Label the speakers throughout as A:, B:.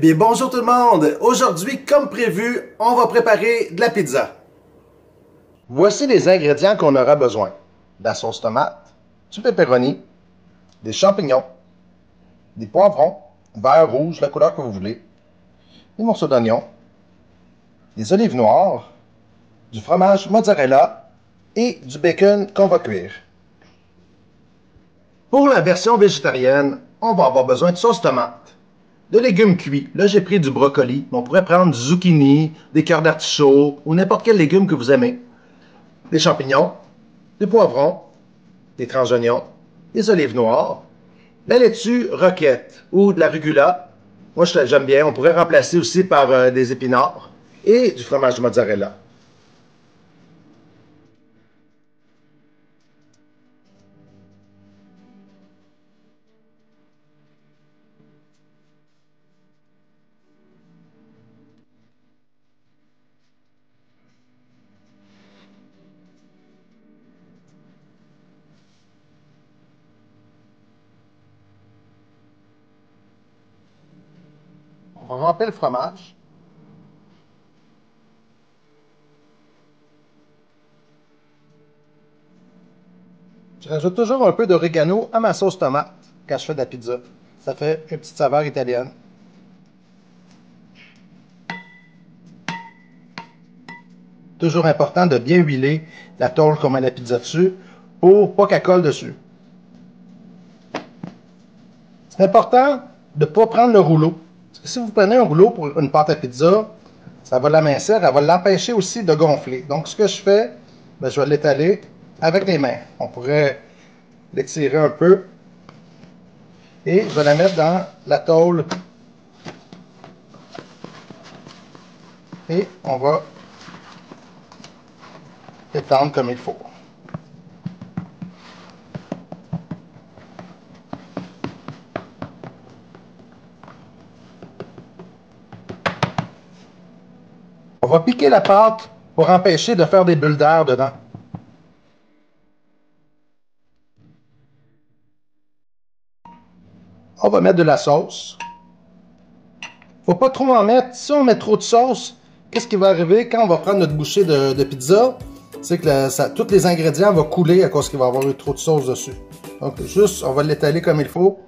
A: Eh bien, bonjour tout le monde! Aujourd'hui, comme prévu, on va préparer de la pizza. Voici les ingrédients qu'on aura besoin. De la sauce tomate, du pepperoni, des champignons, des poivrons, vert, rouge, la couleur que vous voulez, des morceaux d'oignon, des olives noires, du fromage mozzarella et du bacon qu'on va cuire. Pour la version végétarienne, on va avoir besoin de sauce tomate, de légumes cuits. Là, j'ai pris du brocoli, mais on pourrait prendre du zucchini, des cœurs d'artichaut ou n'importe quel légume que vous aimez. Des champignons, des poivrons, des tranches d'oignons, des olives noires, la laitue roquette ou de la rugula. Moi, j'aime bien. On pourrait remplacer aussi par des épinards et du fromage mozzarella. On va ramper le fromage. Je rajoute toujours un peu d'oregano à ma sauce tomate quand je fais de la pizza. Ça fait une petite saveur italienne. Toujours important de bien huiler la tôle qu'on met la pizza dessus pour pas qu'elle colle dessus. C'est important de ne pas prendre le rouleau. Parce que si vous prenez un rouleau pour une pâte à pizza, ça va l'amincir, elle va l'empêcher aussi de gonfler. Donc, ce que je fais, ben, je vais l'étaler avec les mains. On pourrait l'étirer un peu. Et je vais la mettre dans la tôle. Et on va étendre comme il faut. On va piquer la pâte pour empêcher de faire des bulles d'air dedans. On va mettre de la sauce. Faut pas trop en mettre. Si on met trop de sauce, qu'est-ce qui va arriver quand on va prendre notre bouchée de pizza? C'est que tous les ingrédients vont couler à cause qu'il va y avoir eu trop de sauce dessus. Donc, juste, on va l'étaler comme il faut.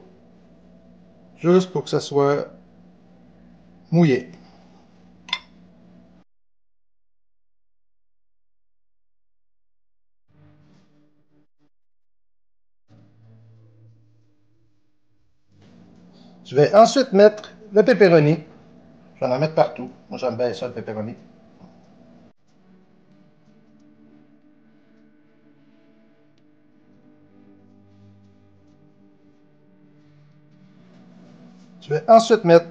A: Juste pour que ça soit mouillé. Je vais ensuite mettre le pepperoni. Je vais en mettre partout. Moi, j'aime bien ça, le pepperoni. Je vais ensuite mettre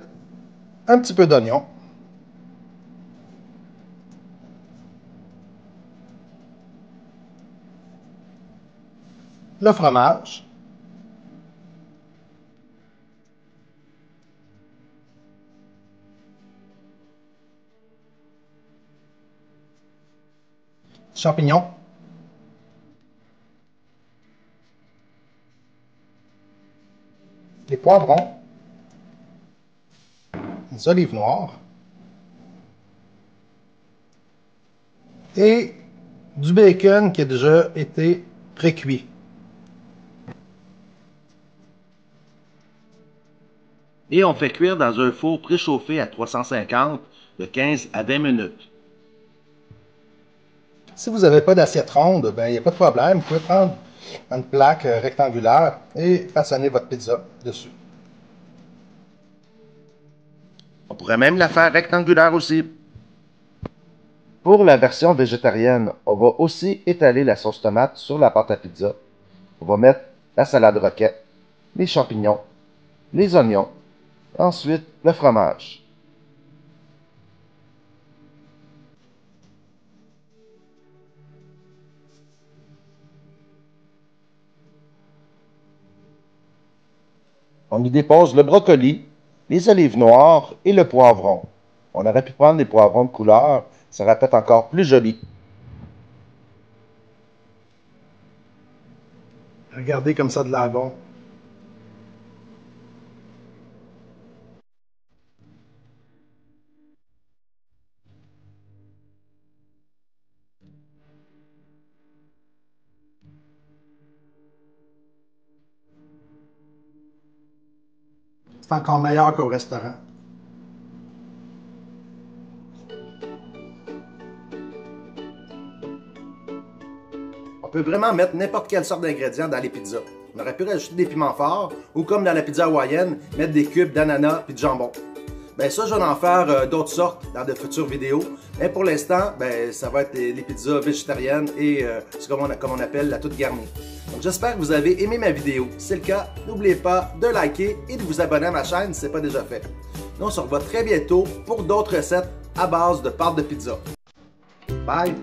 A: un petit peu d'oignon. Le fromage. Champignons. Les poivrons. Les olives noires. Et du bacon qui a déjà été précuit.
B: Et on fait cuire dans un four préchauffé à 350 de 15 à 20 minutes.
A: Si vous n'avez pas d'assiette ronde, ben il n'y a pas de problème. Vous pouvez prendre une plaque rectangulaire et façonner votre pizza dessus.
B: On pourrait même la faire rectangulaire aussi. Pour la version végétarienne, on va aussi étaler la sauce tomate sur la pâte à pizza. On va mettre la salade roquette, les champignons, les oignons, ensuite le fromage. On y dépose le brocoli, les olives noires et le poivron. On aurait pu prendre des poivrons de couleur, ça aurait fait encore plus joli.
A: Regardez comme ça de l'air bon. C'est encore meilleur qu'au restaurant. On peut vraiment mettre n'importe quelle sorte d'ingrédients dans les pizzas. On aurait pu rajouter des piments forts, ou comme dans la pizza hawaïenne, mettre des cubes d'ananas et de jambon. Ben ça, je vais en faire d'autres sortes dans de futures vidéos. Mais pour l'instant, ben ça va être les pizzas végétariennes et c'est comme on appelle la toute garnie. Donc j'espère que vous avez aimé ma vidéo. Si c'est le cas, n'oubliez pas de liker et de vous abonner à ma chaîne si ce n'est pas déjà fait. Nous, on se revoit très bientôt pour d'autres recettes à base de pâte de pizza. Bye!